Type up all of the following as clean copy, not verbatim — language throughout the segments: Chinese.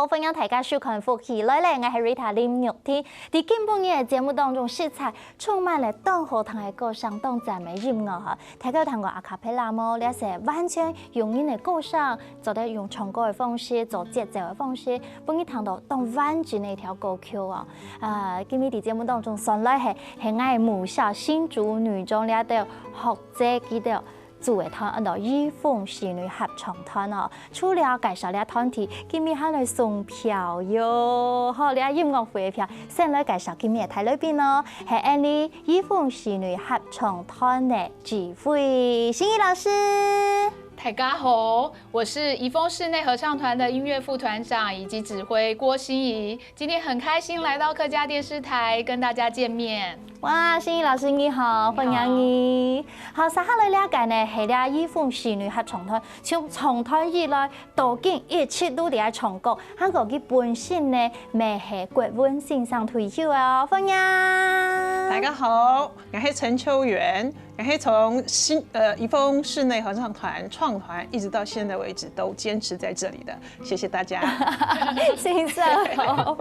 好，欢迎大家收看福气来咧，我是 Rita 林玉天。在今半日的节目当中，色彩充满了当好听的歌声、当赞美音乐哈。大家有听过阿卡贝拉吗？你是完全用音的歌声，做得用唱歌的方式，做节奏的方式，帮你听到当完整的一条歌曲哦。今日在节目当中选来是爱母校新竹女中了的学者记得。组嘅团到依凤侍女合唱团哦，除了介绍了团体，今日还来送票哟，好，你音乐會嘅票，先來介紹今日嘅台裏邊哦，係安尼依鳳侍女合唱團嘅指揮心怡老師。大家好，我是怡豐室内合唱团的音乐副团长以及指挥郭心怡。今天很开心来到客家电视台跟大家见面。哇，心怡老師你好，歡迎你。好，稍後來了解呢，係了依鳳侍女合唱團，從創團以來，到今一直都喺唱歌，韓國嘅本身呢，未係國文線上退休哦，歡迎。大家好，我是陳秋元，我是從怡豐室內合唱團創團一直到現在為止都堅持在這裡的，謝謝大家。先生好，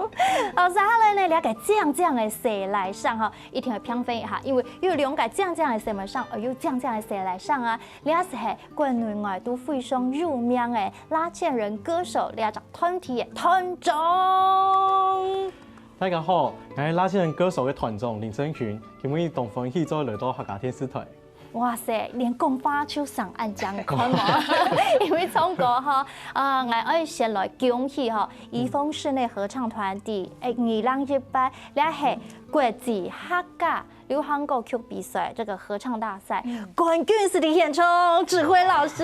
好，稍後來呢了解這樣的誰來上哈，一定會評分一下，因為有兩個這樣的誰來上，有這樣的誰來上啊？你也是係國內外都非常有名的拉縴人歌手，你也就團體嘅團長。大家好，我係拉縴人歌手嘅團長林正群，今日同歡喜再來到客家電視台。哇塞，連講話就上岸講看嘛，因為唱歌哈，我愛先來恭喜哈，怡豐室內合唱團的2018你係國際客家流行歌曲比賽這個合唱大賽冠軍是李顯聰指揮老師，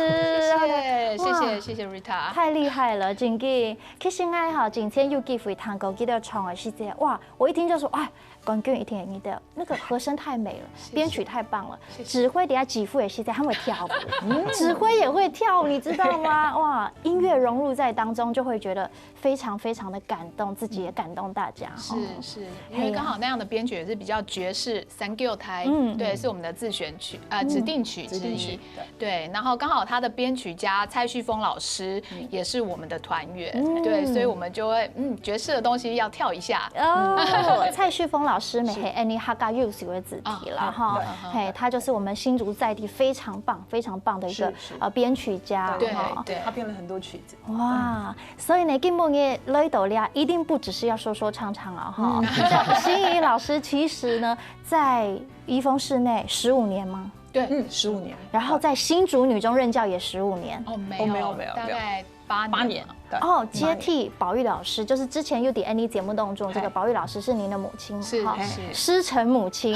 謝謝 Rita， 太厲害了，真嘅。其實我哈今天有機會彈過幾條唱嘅時節，哇，我一聽就說哇。冠軍一定係你的，那個和聲太美了，編曲太棒了，指揮底下指揮也是在，他們會跳舞，指揮也會跳舞，你知道嗎？哇，音樂融入在當中，就會覺得非常非常的感動，自己也感動大家。是，因為剛好那樣的編曲也是比較爵士三九台，對，是我們的自選曲指定曲之一，對，然後剛好他的編曲家蔡旭峰老師也是我們的團員，對，所以我們就會爵士的東西要跳一下。哦，蔡旭峰老師咪係安妮客家優秀的子弟啦，哈，嘿，他就是我們新竹在地非常棒的一個編曲家，對，他編了很多曲子。哇，所以呢，根本嘅來到咧，一定不只是要說說唱唱啊，哈。心怡老師其實呢，在怡豐室內15年嗎？對，15年。然後在新竹女中任教也15年。哦，沒有，大概8年。哦，接替寶玉老師，就是之前 UDN 節目當中，這個寶玉老師是您的母親，是師承母親，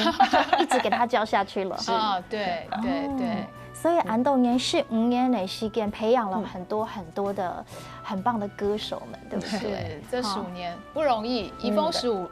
一直給他教下去了。啊，對。所以安東年是5年的時間，培養了很多的很棒的歌手們，對不對？對，這15年不容易，怡豐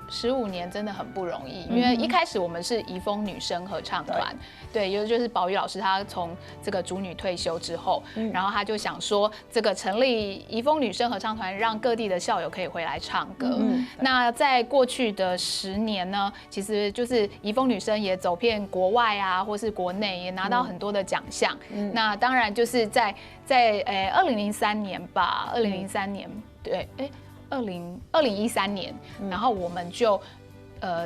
15年真的很不容易，因為一開始我們是怡豐女生合唱團，對，就是寶玉老師他從這個主女退休之後，然後他就想說，這個成立怡豐女生合唱團，讓各地的校友可以回來唱歌。那在過去的10年呢，其實就是怡豐女生也走遍國外啊，或是國內，也拿到很多的獎項。那當然就是在2003年吧，2003年對，2013年，然後我們就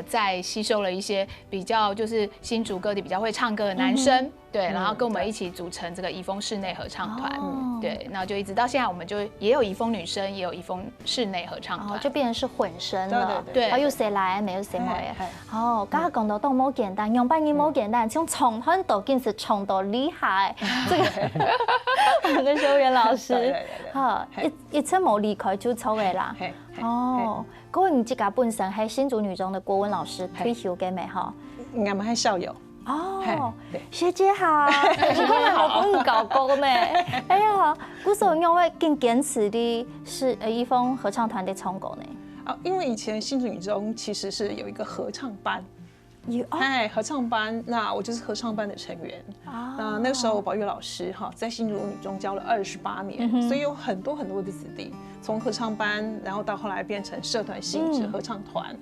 在吸收了一些比較就是新竹各地比較會唱歌的男生，對，然後跟我們一起組成這個怡豐室內合唱團，對，然後就一直到現在，我們就也有怡豐女生，也有怡豐室內合唱團，就變成是混聲了，對，有誰來，沒有誰來，哦，剛剛講到都冇簡單，用半年冇簡單，從唱團到更是唱到厲害，這個跟秀元老師，哈，一出冇離開就抽嘅啦，哦，嗰位自己本身係新竹女中的國文老師退休嘅未？哈，我們係校友。哦，學姐好，學姐好，我唔搞過呢。哎呀，古時候因為更堅持的是怡豐合唱團的唱歌呢。因為以前新竹女中其實是有一個合唱班，合唱班，那我就是合唱班的成員。那個時候寶玉老師哈，在新竹女中教了28年，所以有很多的子弟從合唱班，然後到後來變成社團性質合唱團。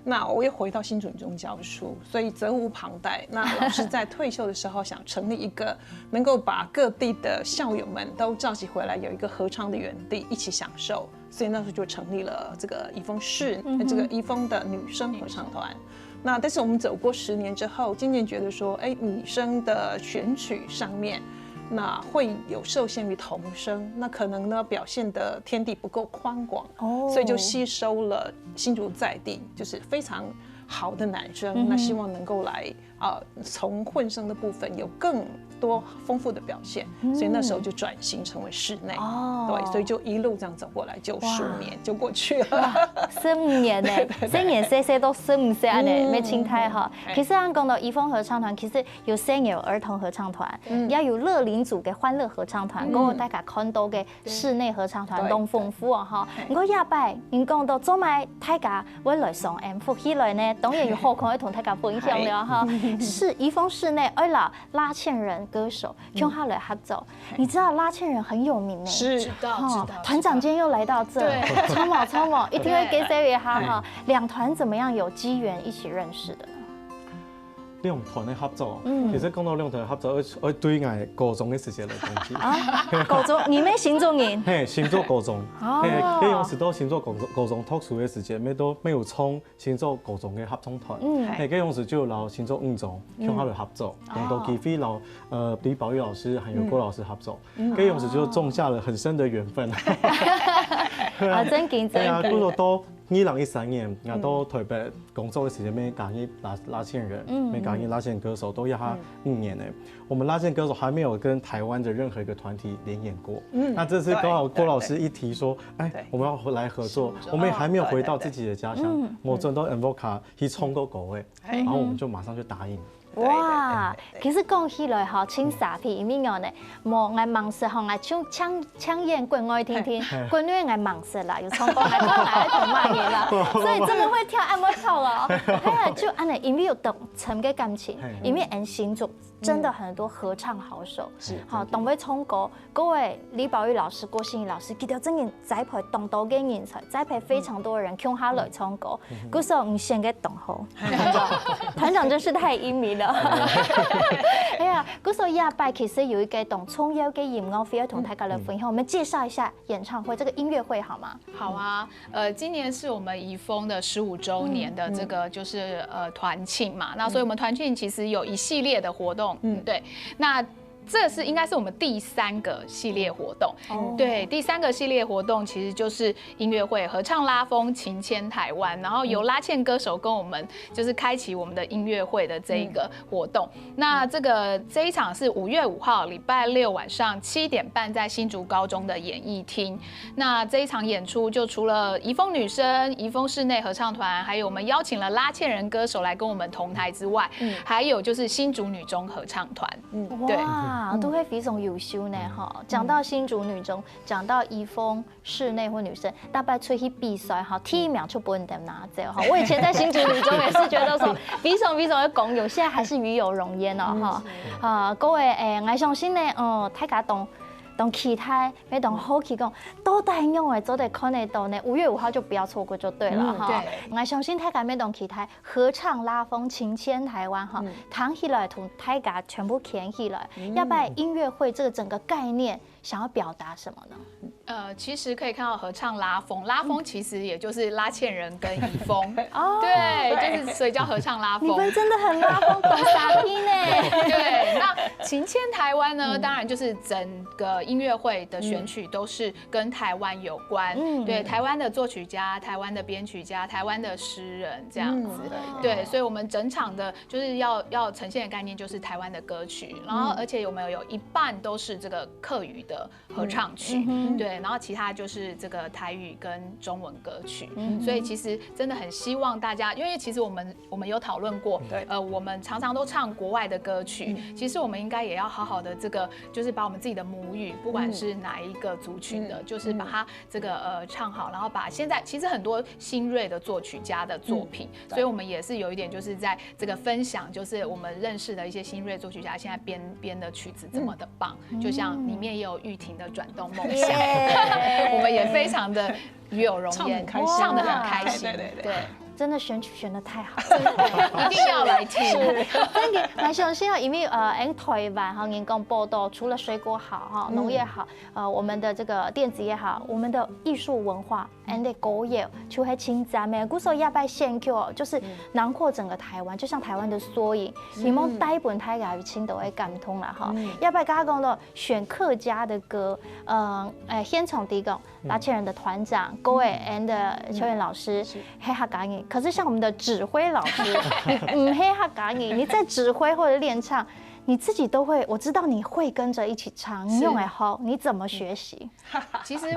那我又回到新竹女中教書，所以責無旁貸。那老師在退休的時候想成立一個能夠把各地的校友們都召集回來，有一個合唱的園地，一起享受。所以那时候就成立了这个宜丰市这个宜丰的女生合唱团。那但是我们走过10年之后，渐渐觉得说，女生的选曲上面，那会有受限于童声，那可能呢表现的天地不够宽广，所以就吸收了新竹在地就是非常好的男生，那希望能够来从混声的部分有更多丰富的表现，所以那时候就转型成为室内，对，所以就一路这样走过来，就15年就过去了，15年呢，4年4都15岁呢，没青苔哈。其实按讲到宜丰合唱团，其实有生有儿童合唱团，也有乐龄组嘅欢乐合唱团，跟我大家看到嘅室内合唱团都丰富啊哈。我下摆，您讲到做埋大家我来上 M 福起来呢，当然有好看同大家分享了哈。是宜丰室内，拉纤人歌手跟他来合作，你知道拉纤人很有名呢，是，知道。团长今天又来到这，超猛，一定会给这位哈。两团怎么样有机缘一起认识的呢？兩團嘅合作，其實講到兩團嘅合作，我對我高中嘅時節嚟講起。高中，你咩新中人？嘿，新竹高中。嗰陣時到新竹高中讀書嘅時節，沒有創新竹高中嘅合唱團。嗰陣時就留新竹5中向佢哋合作，用到機會留李寶玉老師還有郭老師合作。嗰陣時就種下了很深的緣分。真勁。係啊，嗰度到2013年，我到台北工作嘅時間，咩教演拉線人，咩教演拉線歌手，都要他5年呢。我們拉線歌手還沒有跟台灣的任何一個團體聯演過。那這次剛好郭老師一提說，我們要來合作，我們也還沒有回到自己的家鄉，我轉到 Envoca 去衝過國位，然後我們就馬上就答應。哇，其實講起來吼，青沙皮面樣呢，莫愛忙死吼，愛搶演國外聽聽，國內愛忙死啦，有唱歌愛講愛同罵嘢啦，所以真的會跳按我跳哦，係就按呢，因為有等層嘅感情，因為按新竹真的很多合唱好手，好懂會唱歌，各位李寶玉老師、郭心怡老師，佢哋真係栽培當道嘅人才，栽培非常多人向下來唱歌，嗰時候唔先嘅懂好，團長真是太英明了。哎呀，嗰時候下擺其實有一個同重要嘅音樂會要同大家來分享，我們介紹一下演唱會這個音樂會好嗎？好啊，今年是我們宜豐的15週年的這個就是團慶嘛，那所以我們團慶其實有一系列的活動，對，那。這是應該是我們第3個系列活動，對，第3個系列活動其實就是音樂會合唱拉風情牽台灣，然後由拉縴歌手跟我們就是開啟我們的音樂會的這一個活動。那這一場是5月5號禮拜6晚上7點半在新竹高中的演藝廳。那這一場演出就除了宜豐女生、宜豐室內合唱團，還有我們邀請了拉縴人歌手來跟我們同台之外，還有就是新竹女中合唱團，對。都會非常優秀呢，哈！講到新竹女中，講到宜豐室內或女生，大概出去比賽哈，第1名就不能拿走哈。我以前在新竹女中也是覺得說非常的功有，現在還是與有榮焉哦，哈！各位我相信呢，大家當其他咩當好奇講，都大樣的做得看得到呢。5月5號就不要錯過就對了哈。我相信大家咩當其他合唱拉風情牽台灣哈，彈起來同大家全部牽起來。要不然音樂會這個整個概念想要表達什麼呢？其實可以看到合唱拉風，拉風其實也就是拉縴人跟宜豐，對，就是所以叫合唱拉風。你們真的很拉風，懂傻逼呢？對，那情牽台灣呢，當然就是整個音樂會的選曲都是跟台灣有關，對，台灣的作曲家、台灣的編曲家、台灣的詩人這樣子，對，所以我們整場的就是要呈現的概念就是台灣的歌曲，然後而且我們有一半都是這個客語的合唱曲，對，然後其他就是這個台語跟中文歌曲，所以其實真的很希望大家，因為其實我們有討論過，我們常常都唱國外的歌曲，其實我們應該也要好好的這個，就是把我們自己的母語，不管是哪一個族群的，就是把它這個唱好，然後把現在其實很多新銳的作曲家的作品，所以我們也是有一點就是在這個分享，就是我們認識的一些新銳作曲家現在編的曲子這麼的棒，就像裡面也有玉婷的轉動夢想，我們也非常的與有榮焉，唱得很開心，對。真的选曲选得太好了，一定要来听。真嘅，我相信哦，因为台湾哈，人工报道除了水果好哈，农业好，我们的这个电子业好，我们的艺术文化，and 歌业，就系清赞的。古时候亚拜献 Q 就是囊括整个台湾，就像台湾的缩影。希望大本台雅与青都会感通了哈。亚拜刚刚讲了选客家的歌，先从第一个拉縴人的团长各位 and 邱远老师黑客家语。可是像我们的指挥老师，你黑客家语，你在指挥或者练唱，你自己都会，我知道你会跟着一起唱，你用好，你怎么学习？其实。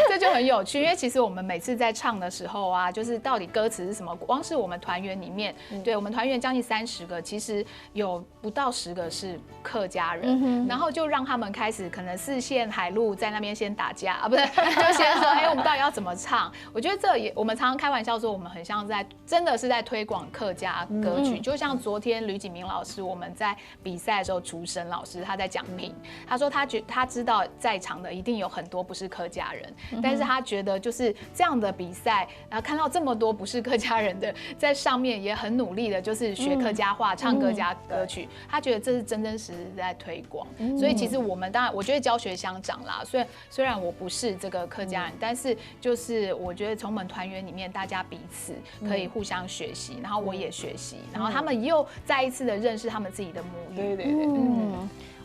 这就很有趣，因为其实我们每次在唱的时候啊，就是到底歌词是什么？光是我们团员里面，对我们团员将近30个，其实有不到10个是客家人，然后就让他们开始可能4线海陆在那边先打架啊，不是，就先说，我们到底要怎么唱？我觉得这也，我们常常开玩笑说，我们很像真的是在推广客家歌曲，就像昨天吕景明老师，我们在比赛的时候，厨神老师他在讲评，他说他知道在场的一定有很多不是客家人，但是他觉得就是这样的比赛，然后看到这么多不是客家人的在上面也很努力的，就是学客家话、唱客家歌曲，他觉得这是真真实实在推广。所以其实我们当然，我觉得教学相长啦。虽然我不是这个客家人，但是就是我觉得从我们团员里面，大家彼此可以互相学习，然后我也学习，然后他们又再一次的认识他们自己的母语。对。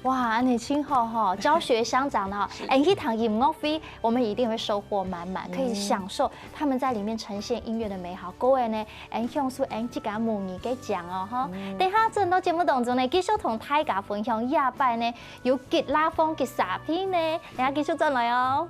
哇，你今后哈教学相长的哈，一堂音乐会我们一定会收获满满，可以享受他们在里面呈现音乐的美好。各位呢，享受这个母语给讲哦哈。等下进到节目当中呢，继续同大家分享亚拜呢有吉拉风吉沙片呢，等下继续进来哦。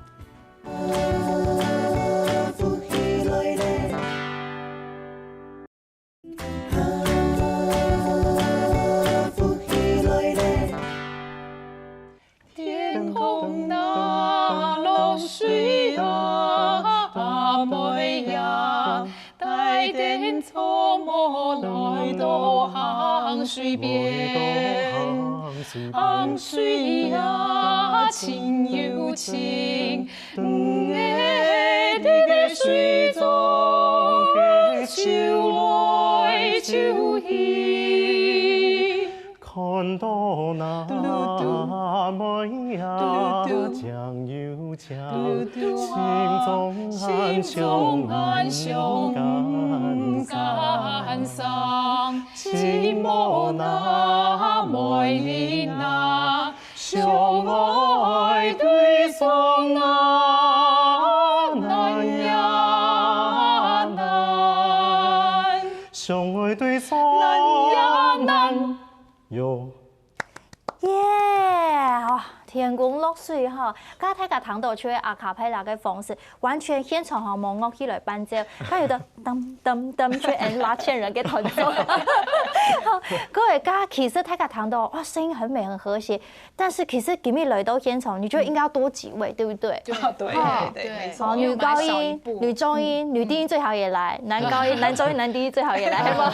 天空那落水啊，阿妹呀，带点草木来到杭水边，杭水呀，情又情，你的水中秋来秋去。看到那妹呀，酱油酱，心中暗伤感伤，寂寞那妹里那，相爱对方啊难呀难，相爱对方难呀难。有，耶！哇，天公落水哈，刚才个堂道吹阿卡贝拉的方式，完全现场哈冇乐器来伴奏，他有的噔噔噔吹拉縴人嘅团奏。各位家其实睇个堂道，哇，声音很美很和谐，但是其实今日来到现场，你觉得应该要多几位，对不对？对，没错。女高音、女中音、女低音最好也来，男高音、男中音、男低音最好也来，系吗？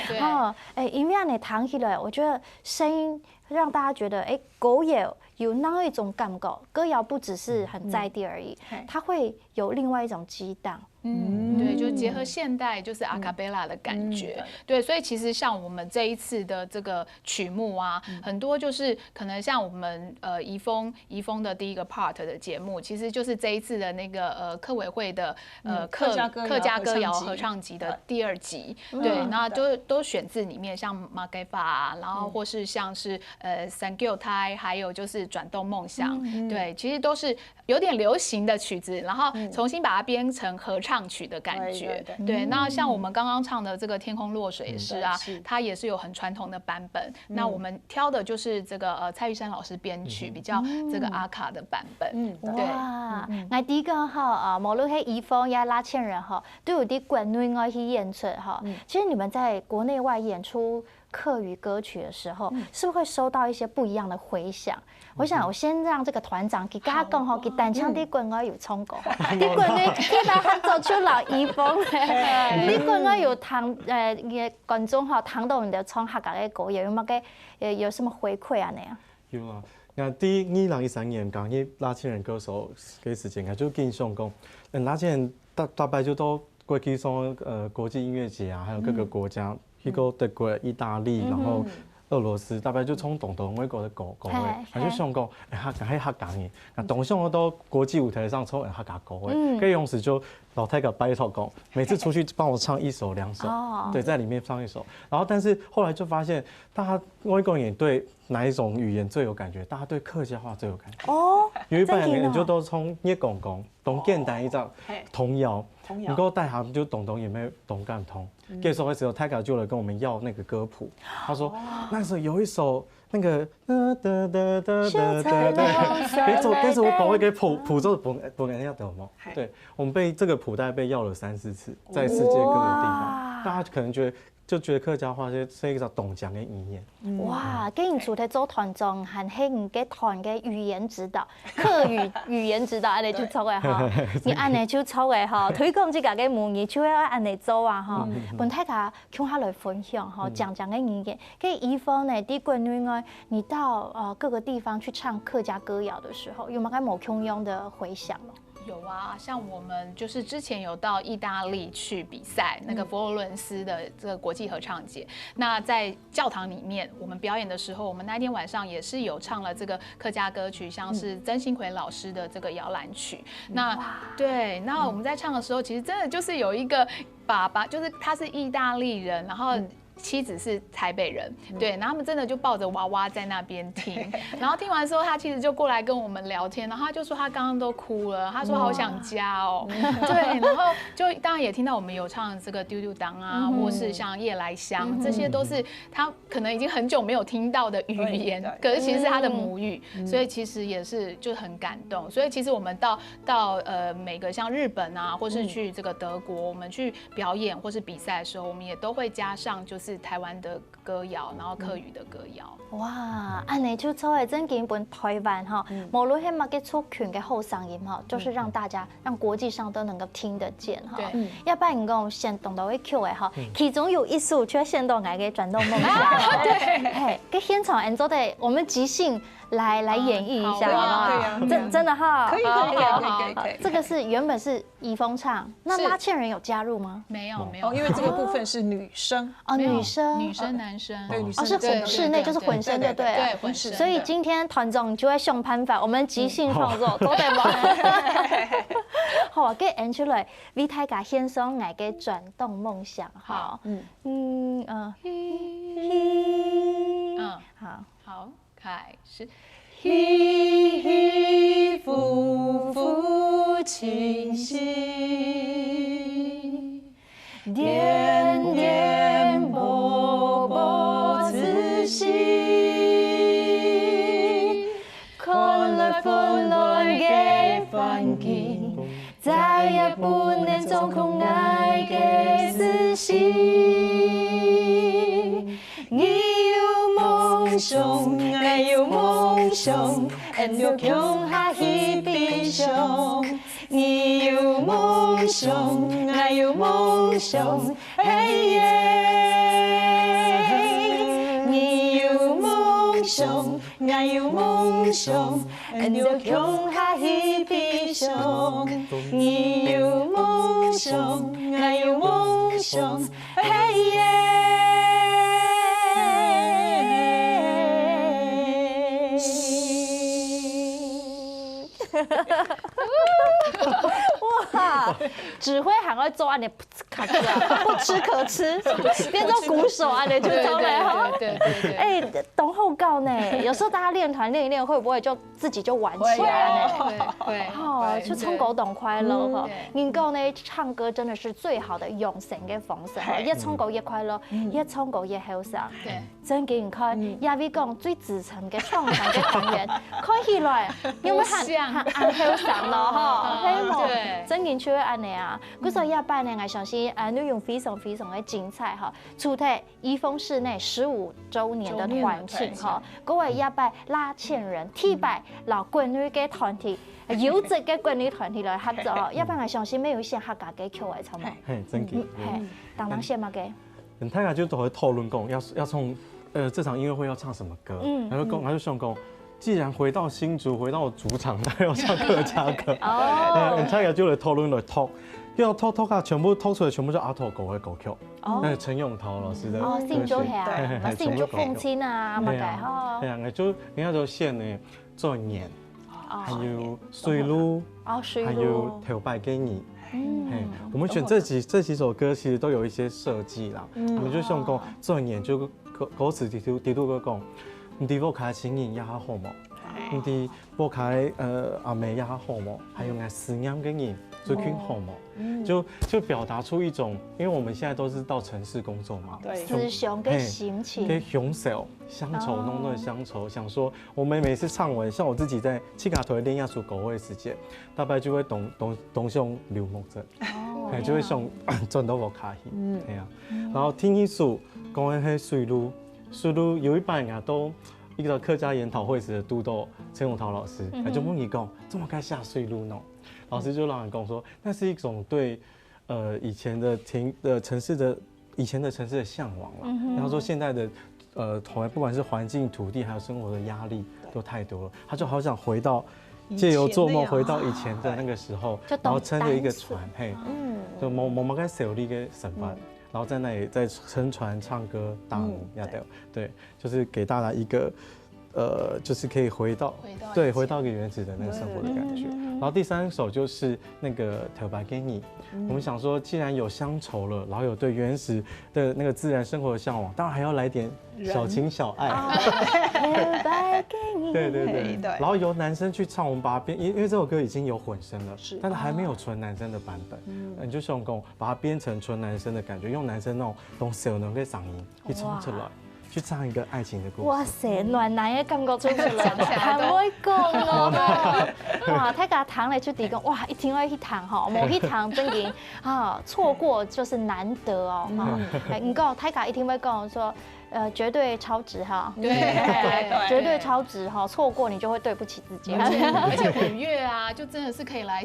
对。哦，因为你弹起来，我觉得声音让大家觉得，歌谣有那一种感觉，歌谣不只是很在地而已，它会有另外一种激荡。对，就结合现代就是阿卡贝拉的感觉，对，所以其实像我们这一次的这个曲目啊，很多就是可能像我们怡丰的第一个 part 的节目，其实就是这一次的那个客委会的客家歌谣合唱集的第2集，对，那都选自里面像马给法，然后或是像是Thank You 胎，还有就是转动梦想，对，其实都是有点流行的曲子，然后重新把它编成合唱曲的感觉，对。那像我们刚刚唱的这个《天空落水》也是啊，它也是有很传统的版本。那我们挑的就是这个蔡玉山老师编曲，比较这个阿卡的版本。对。哇，我第一个哈无论是怡丰呀拉縴人哈，都有啲国内外去演出哈。其实你们在国内外演出客语歌曲的时候，是不是会收到一些不一样的回响？我想我先让这个团长给大家讲吼，给单唱啲国外有唱过，啲国内啲大合作出老怡丰咧，啲国外有观众哈听到你的唱客家嘅歌，有冇嘅有什么回馈啊？那样？有啊。那第2013年講起拉縴人歌手嘅事情，就見上講，拉縴人大概就都过去说国际音乐节啊，还有各个国家，去过德国、意大利，然后俄罗斯，大概就从东美国的国外，还就想讲，喺客家嘅，那东上我到国际舞台上从客家国外，可以用时就老太太拜托讲，每次出去帮我唱1首2首，对，在里面唱1首，然后但是后来就发现，大家外国人对哪一种语言最有感觉？大家对客家话最有感觉。哦，有一半人就都从叶公公、董简单一张童谣。能够带他们就懂也没有懂感通。那时候的时候，泰卡就来跟我们要那个歌谱，他说那时候有一首那个但是我搞一个谱奏本来要懂吗？对，我们被这个谱带被要了3、4次，在世界各个地方，大家可能觉得客家话是一个懂讲的语言。哇，既然主题做团长，还係唔嘅團嘅語言指導、客語言指導，安尼就錯嘅吼，你安尼就錯嘅吼，推廣這個嘅母語就要安尼做啊吼。本大家向下來分享吼，講嘅語言。跟怡豐呢，啲國內外，你到各個地方去唱客家歌謠的時候，有冇冇洶湧的回響咯？有啊，像我们就是之前有到意大利去比赛，那个佛罗伦斯的这个国际合唱节。那在教堂里面，我们表演的时候，我们那天晚上也是有唱了这个客家歌曲，像是曾兴奎老师的这个摇篮曲。那对，那我们在唱的时候，其实真的就是有一个爸爸，就是他是意大利人，然后妻子是台北人，对，然后他们真的就抱着娃娃在那边听，然后听完之后，他妻子就过来跟我们聊天，然后他就说他刚刚都哭了，他说好想家哦，对，然后就当然也听到我们有唱这个丢丢当啊，或是像夜来香，这些都是他可能已经很久没有听到的语言，可是其实是他的母语，所以其实也是就很感动，所以其实我们到每个像日本啊，或是去这个德国，我们去表演或是比赛的时候，我们也都会加上就是台湾的歌谣，然后客语的歌谣。哇，安尼就错诶，真基本台湾哈，无论係乜嘅出拳嘅後聲音哈，就是讓大家讓國際上都能夠聽得見哈。要不然你講先動到會 Q 誒哈，其中有一首卻先動愛嘅轉動夢想。對，嘿，跟現場演奏的，我們即興來演繹一下，好不好？真的哈，可以。這個是原本是怡豐唱，那拉縴人有加入嗎？沒有，因為這個部分是女生哦，女生、男生，對，女生是室內就是混聲，對不對？對，混聲。所以今天團長就會想辦法，我們即興創作，都得嗎？好，給演出來，為大家獻上愛嘅轉動夢想，好，好，開始。起起伏伏清晰，點點波波仔細，看來歡樂嘅環境，再也不能掌控愛嘅思緒。夢想，愛有夢想，人要向下去飛翔。你有夢想，愛有夢想，嘿耶！你有夢想，愛有夢想，人要向下去飛翔。你有夢想，愛有夢想，嘿耶！哇！指揮還會做安尼，不吃可吃，變做鼓手安尼就走了哈。對。哎，懂後告呢？有時候大家練團練一練，會不會就自己就玩起來呢？會。哦，就衝狗懂快樂哈。能夠呢唱歌真的是最好的養成嘅方式哈，越衝狗越快樂，越衝狗越後生。對。真嘅，看亞威講最資深嘅創團嘅團員，看起來有冇很後生咯哈？對。真嘅就會安尼啊！嗰時候亞班呢，我相信內容非常非常的精彩哈。除咗怡豐室內15週年的團慶哈，嗰位亞班拉縴人替代老國女嘅團體，優質嘅國女團體來合作哦。亞班我相信沒有一些客家嘅口味，錯嗎？嘿，真嘅。當然先嘛嘅。大家就都會討論講要從這場音樂會要唱什麼歌，然後他就想講，既然回到新竹，回到主場，他要唱客家歌，大家就來討論來talk。要偷全部偷出来，全部是阿头狗的狗 Q， 那是陈永涛老师的。哦，姓周呀，那姓周凤亲啊，嘛改哈。对啊，就人家都写呢，做年，还有水路，还有头摆给你。我们选这几首歌，其实都有一些设计啦。我们就想讲做年就歌词地图个讲，唔啲我开情人也好嘛，唔啲我开阿妹也好嘛，还有爱思念嘅人最更好嘛。就表达出一种，因为我们现在都是到城市工作嘛，思想跟心情，跟享受乡愁浓浓的乡愁，想说我们每次唱完，像我自己在七卡头练亚出狗会时间，大概就会东向流目症，就会向转到我卡去，然后听一首讲的迄水路有一班人都一个客家研讨会时的督导陈永涛老师，他就问你讲，怎么该下水路呢？老师就让人跟我说，那是一种对以前的城市的向往了。然后说现在的不管是环境、土地还有生活的压力都太多了，他就好想回到借由做梦回到以前的那个时候，然后撑着一个船，就某个手力跟神班，然后在那里在撑船唱歌打舞，对，就是给大家一个。就是可以回到一个原始的那个生活的感觉。然后第3首就是那个头白给你，我们想说，既然有乡愁了，然后有对原始的那个自然生活的向往，当然还要来点小情小爱。头白给你，对。然后由男生去唱，我们把它编，因为这首歌已经有混声了，但是还没有纯男生的版本。你就想讲把它编成纯男生的感觉，用男生那种小能的嗓音一唱出来。去唱一个爱情的故事。哇塞，暖男的感觉出来了，很会讲哦。哇，大家谈来就提讲，哇，一定要去谈哈，冇去谈真嘅啊，错过就是难得哦。唔过大家一定会讲说，绝对超值哈，对，绝对超值哈，错过你就会对不起自己。而且5月啊，就真的是可以来。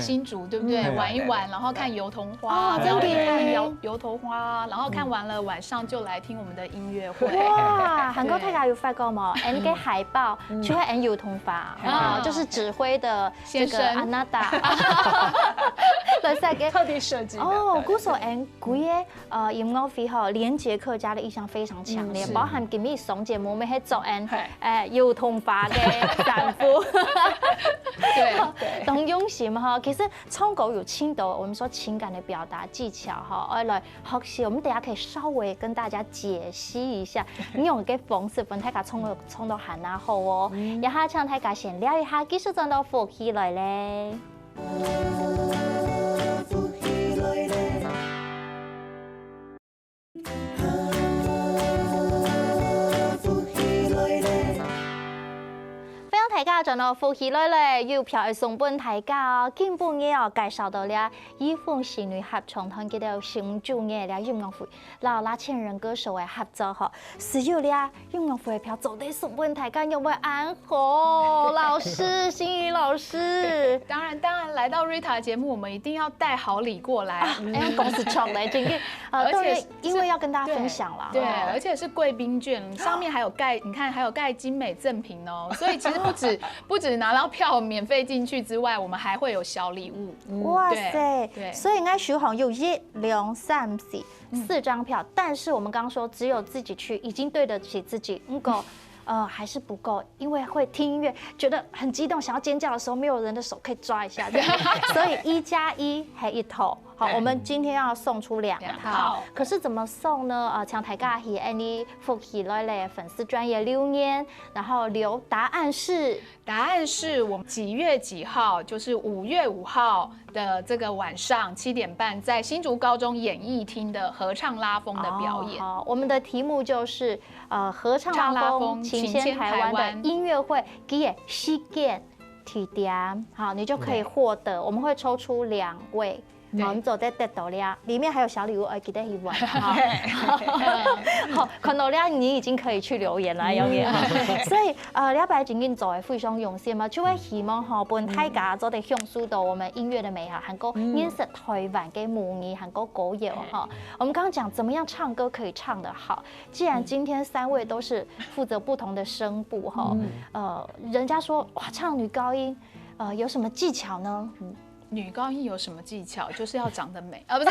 新竹对不对？玩一玩，然后看油桐花，然后看油桐花，然后看完了晚上就来听我们的音乐会。哇，韩国大家有发过吗？那个海报就会按油桐花，就是指挥的这个安娜达，特地设计的。哦，鼓手按几个音乐会哈，连结客家的意象非常强烈，包含今日上节目我们去做油桐花的丈夫，对，懂用心哈。其实唱歌有青岛，我们说情感的表达技巧哈，来学习。我们等下可以稍微跟大家解析一下，你用个方式分大家唱到喊啊好哦，然后唱大家先聊一下，继续转到副起来咧。大家轉到副起來咧，要票送本大家，基本嘅哦介紹到了一封情侶合唱團嘅到新竹嘅了音樂會，然後拉千人歌手嘅合作嗬，是有了音樂會嘅票做得送本大家，有冇安好？老師，心怡老師，當然來到 Rita 節目，我們一定要帶好禮過來，公司創的，真嘅，而且因為要跟大家分享啦，對，而且是貴賓券，上面還有蓋，你看還有蓋精美贈品哦，所以其實不止拿到票免費進去之外，我們還會有小禮物。哇塞！對，所以應該徐航有1、2、3、4張票，但是我們剛剛說只有自己去，已經對得起自己，還是不夠，因為會聽音樂，覺得很激動，想要尖叫的時候，沒有人的手可以抓一下，所以1+1係1套。好，我們今天要送出2套，可是怎麼送呢？像台家喜any 福喜來嘞粉絲專頁留言，然後留答案是我們幾月幾號，就是5月5號的這個晚上7點半，在新竹高中演藝廳的合唱拉風的表演。好，我們的題目就是合唱拉風，情牽台灣的音樂會，給西建提點，好，你就可以獲得，我們會抽出2位。好，你走在得到了，里面還有小禮物，記得去玩。好，看到了你已經可以去留言啦，有冇？所以了解真正做的非常用心嘛，就會希望哈，本大家做得享受到我們音樂的美好，韓國認識台灣嘅母語，韓國歌謠哈。我們剛剛講怎麼樣唱歌可以唱得好，既然今天3位都是負責不同的聲部哈，人家說哇唱女高音，有什麼技巧呢？女高音有什么技巧？就是要长得美啊，不是？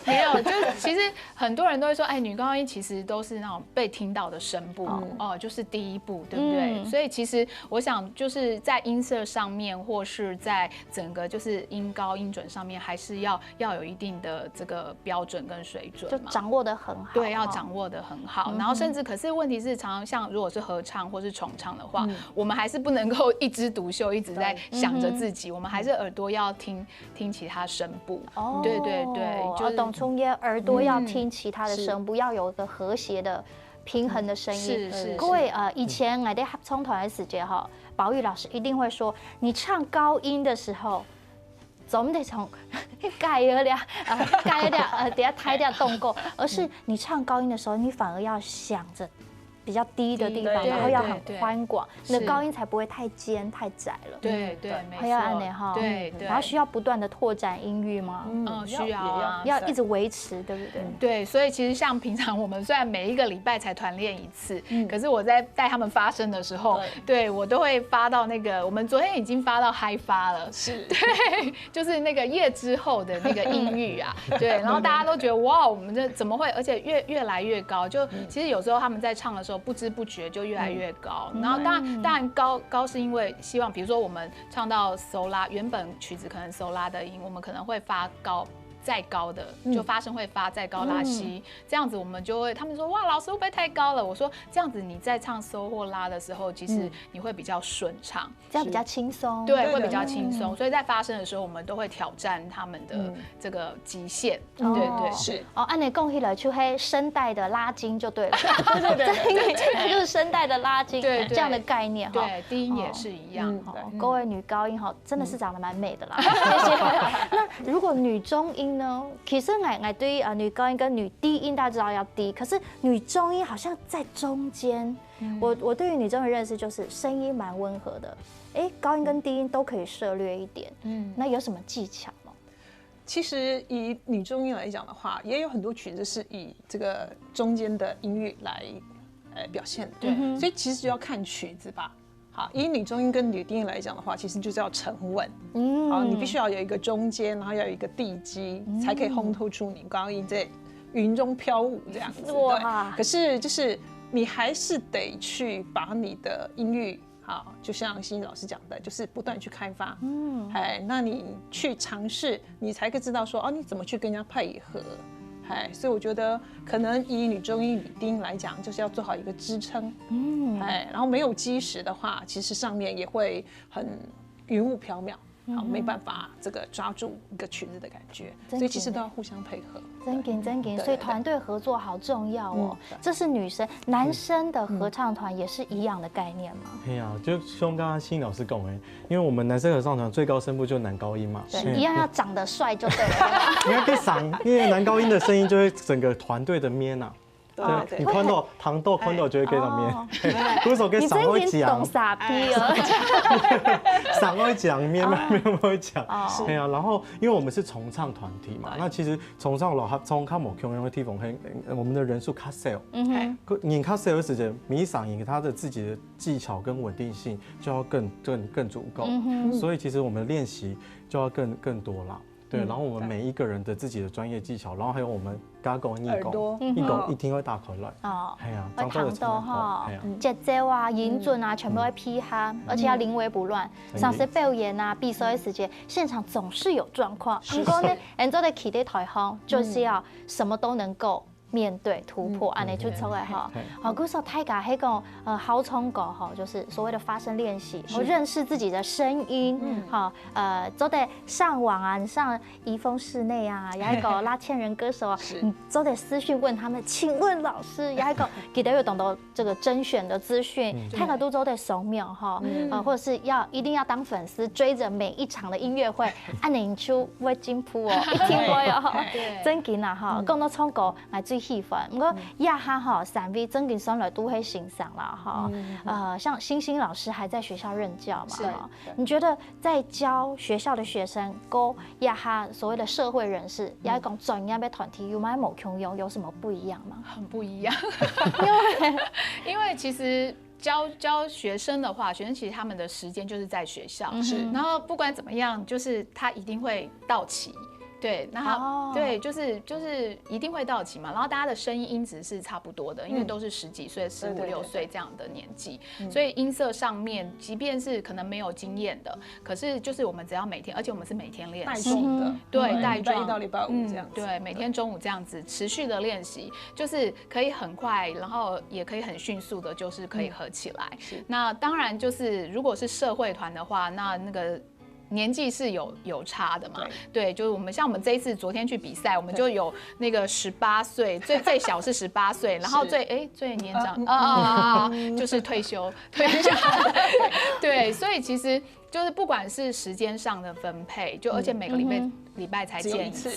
没有，就是其实很多人都会说，哎，女高音其实都是那种被听到的声部哦，就是第一步，对不对？所以其实我想就是在音色上面，或是在整个就是音高音准上面，还是要有一定的这个标准跟水准嘛，就掌握得很好。对，要掌握得很好。然后甚至可是问题是，常常像如果是合唱或是重唱的话，我们还是不能够一枝独秀，一直在想着自己，我们还是耳朵要听其他声部。哦，对对对，就是董聪也耳朵要听其他的声部，要有一个和谐的、平衡的声音。是。各位以前我在合唱团的时间哈，宝玉老师一定会说，你唱高音的时候，总得从改了点，等下抬点动过，而是你唱高音的时候，你反而要想着比较低的地方，然后要很宽广，你的高音才不会太尖太窄了。对，没错。要按的哈，对。然后需要不断的拓展音域吗？需要啊，要一直维持，对不对？对，所以其实像平常我们虽然每一个礼拜才团练一次，可是我在带他们发声的时候，对我都会发到那个，我们昨天已经发到嗨发了，是，对，就是那个夜之后的那个音域啊，对，然后大家都觉得哇，我们这怎么会，而且越来越高，就其实有时候他们在唱的时候，不知不觉就越来越高。然后当然高是因为希望，比如说我们唱到嗦拉，原本曲子可能嗦拉的音，我们可能会发高。再高的就发声会发再高拉西，这样子我们就会，他们说哇，老师会不会太高了？我说这样子你在唱嗦或拉的时候，其实你会比较顺畅，这样比较轻松，对，会比较轻松。所以在发声的时候，我们都会挑战他们的这个极限，对，是。哦，按你讲起来就黑声带的拉筋就对了，对，就是声带的拉筋，这样的概念哈。对，低音也是一样。各位女高音哈，真的是长得蛮美的啦，谢谢。那如果女中音呢？其实我对于女高音跟女低音大家知道要低，可是女中音好像在中间。我对于女中的认识就是声音蛮温和的，高音跟低音都可以涉略一点。那有什么技巧吗？其实以女中音来讲的话，也有很多曲子是以这个中间的音域来表现的。对，所以其实就要看曲子吧。好，以女中音跟女低音来讲的话，其实就是要沉稳。好，你必须要有一个中间，然后要有一个地基，才可以烘托出你高音在云中飘舞这样子。对。可是就是你还是得去把你的音域，好，就像欣欣老师讲的，就是不断去开发。那你去尝试，你才可以知道说，你怎么去跟人家配合。所以我觉得可能以女中音、女低音来讲，就是要做好一个支撑，然后没有基石的话，其实上面也会很云雾缥缈，没办法这个抓住一个曲子的感觉，所以其实都要互相配合。真给，所以团队合作好重要哦。这是女生，男生的合唱团也是一样的概念吗？对呀，就像刚刚欣老师讲的，因为我们男生合唱团最高声部就男高音嘛，对，一样要长得帅就对了。你要可以嗓，因为男高音的声音就会整个团队的面啊。对，你宽度、糖豆、宽度就会给到面，鼓手给嗓会讲，懂傻逼了，嗓会讲，面会讲，对啊。然后，因为我们是重唱团体嘛，那其实重唱老从卡某共用的地方，我们的人数卡少，你卡少的时间，米嗓音它的自己的技巧跟稳定性就要更足够，所以其实我们练习就要更多啦。对，然后我们每一个人的自己的专业技巧，然后还有我们加工义工一定会打回来。哎呀，会弹到哈，节奏啊、音准啊，全部会批哈，而且要临危不乱。上次表演啊、比赛的时间，现场总是有状况。不过呢，人做的起在台上，就是要什么都能够面对突破，安尼就出来哈。好，鼓手太甲迄个好冲歌哈，就是所谓的发声练习，我认识自己的声音。好，做得上网啊，你上怡丰室内啊，有一个拉縴人歌手啊，你做得私讯问他们，请问老师，有一个记得有懂得这个甄选的资讯，太甲都做得熟妙哈，或者是一定要当粉丝，追着每一场的音乐会，安尼出会进步哦，一听我哟，真紧啊哈，讲到唱歌来最喜欢，不过亚哈哈3 V 真紧上来都会欣赏啦哈。像欣欣老师还在学校任教嘛，你觉得在教学校的学生，跟亚哈所谓的社会人士，也讲专业的团体有没有什么不一样吗？很不一样，因为其实教学生的话，学生其实他们的时间就是在学校，然后不管怎么样，就是他一定会到齐。对，然后对，就是一定会到齐嘛，然后大家的声音音质是差不多的，因为都是10几岁、15、16岁这样的年纪，所以音色上面，即便是可能没有经验的，可是就是我们只要每天，而且我们是每天练习，对，带状，礼拜1到礼拜5这样子，对，每天中午这样子持续的练习，就是可以很快，然后也可以很迅速的，就是可以合起来。那当然就是如果是社会团的话，那个。年纪是有差的嘛？对，就是我们像我们这一次昨天去比赛，我们就有那个18岁，最小是18岁，然后最年长就是退休，对，所以其实就是不管是时间上的分配，就而且每个礼拜才见一次，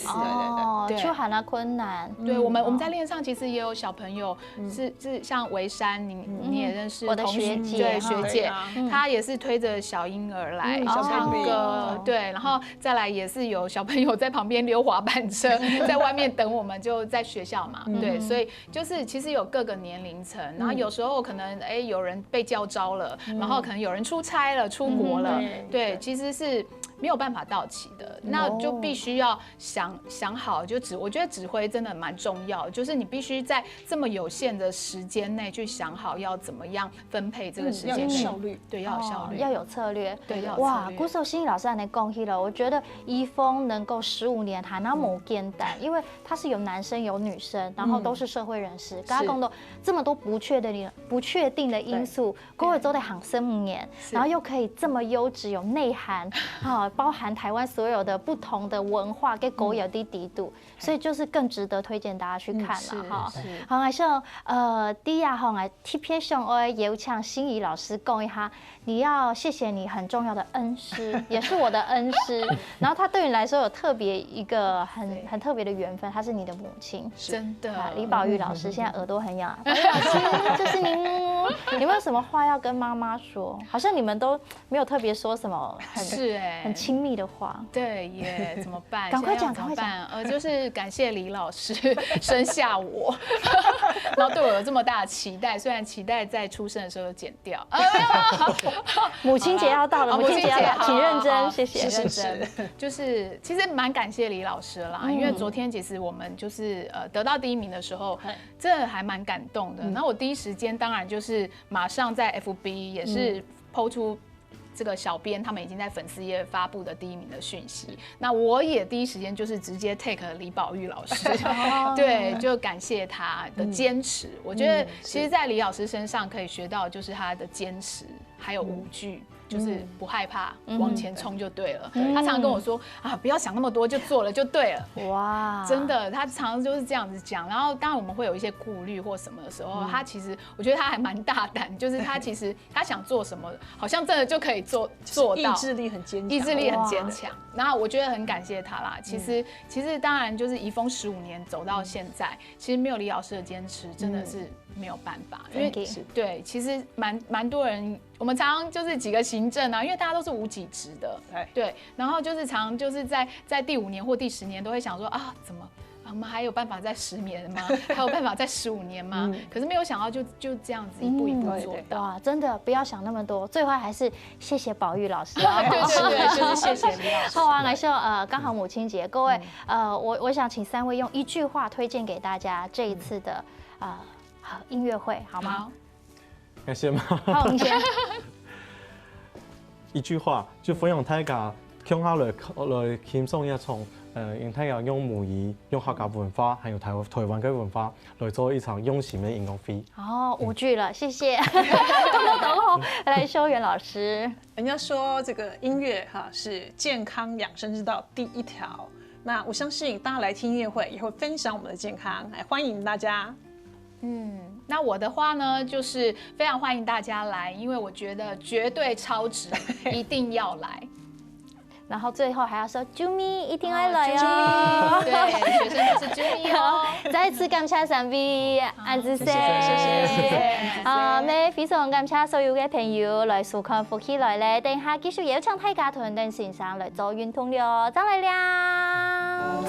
对，就很困难。对，我们在练上其实也有小朋友是像维山，你也认识我的学姐，学姐，她也是推着小婴儿来唱歌，对，然后再来也是有小朋友在旁边溜滑板车，在外面等我们，就在学校嘛，对，所以就是其实有各个年龄层，然后有时候可能有人被叫招了，然后可能有人出差了、出国了，对，其实是没有办法到齐的，那就必须要想好，我觉得指挥真的蛮重要，就是你必须在这么有限的时间内去想好要怎么样分配这个时间，要有效率，对，要有效率，要有策略，对，要有策略。哇，古时候心怡老师还能恭喜了，我觉得怡丰能够15年还那么简单，因为他是有男生有女生，然后都是社会人士，刚刚讲到这么多不确定的因素，各位都得行15年，然后又可以这么优质有内涵包含台湾所有的不同的文化跟狗有的底度，所以就是更值得推荐大家去看了哈。好，我想第一哈，我特别想我有请心怡老师讲一下，你要谢谢你很重要的恩师，也是我的恩师，然后他对你来说有特别一个很特别的缘分，他是你的母亲，真的。李宝玉老师现在耳朵很痒，宝玉老师这是您，有没有什么话要跟妈妈说？好像你们都没有特别说什么很亲密的话。对耶，怎么办？赶快讲，赶快讲。就是感谢李老师生下我，然后对我有这么大的期待，虽然期待在出生的时候剪掉。母亲节要到了，母亲节要到了，请认真，谢谢，认真。就是其实蛮感谢李老师啦，因为昨天其实我们就是得到第1名的时候，真的还蛮感动的。然后我第一时间当然就是马上在 FB 也是po出。这个小编他们已经在粉丝页发布的第1名的讯息，那我也第一时间就是直接 take 李宝玉老师，对，就感谢他的坚持。我觉得其实，在李老师身上可以学到就是他的坚持，还有无惧。就是不害怕，往前冲就对了。他常常跟我说不要想那么多，就做了就对了。哇，真的，他常常就是这样子讲。然后当然我们会有一些顾虑或什么的时候，他其实我觉得他还蛮大胆，就是他其实他想做什么，好像真的就可以做到。意志力很坚强，意志力很坚强。然后我觉得很感谢他啦。其实当然就是怡丰15年走到现在，其实没有李老师的坚持，真的是没有办法。因为对，其实蛮多人。我们常常就是几个行政因为大家都是无给职的，对，然后就是常就是在第5年或第10年都会想说怎么我们还有办法在10年吗？还有办法在15年吗？可是没有想到就这样子一步一步做到。哇，真的不要想那么多，最后还是谢谢宝玉老师。对，就是谢谢李老师。好啊，来说刚好母亲节，各位我想请3位用1句话推荐给大家这一次的音乐会，好吗？感谢吗？好，你先。一句话就分享大家，向下來輕鬆一場，讓大家用母語、用客家文化，還有台灣嘅文化來做一場用心的音樂會。5句了，謝謝。等候來修元老師。人家說這個音樂是健康養生之道第1條，那我相信大家來聽音樂會也會分享我們的健康，來歡迎大家。那我的話呢，就是非常歡迎大家來，因為我覺得絕對超值，一定要來。然後最後還要說啾咪一定要來哦，對，學生都是啾咪哦。再次感謝3位安子生，咩非常感謝所有嘅朋友來收看福氣來咧，等下繼續邀請大家團隊先生來做運動了，再來了。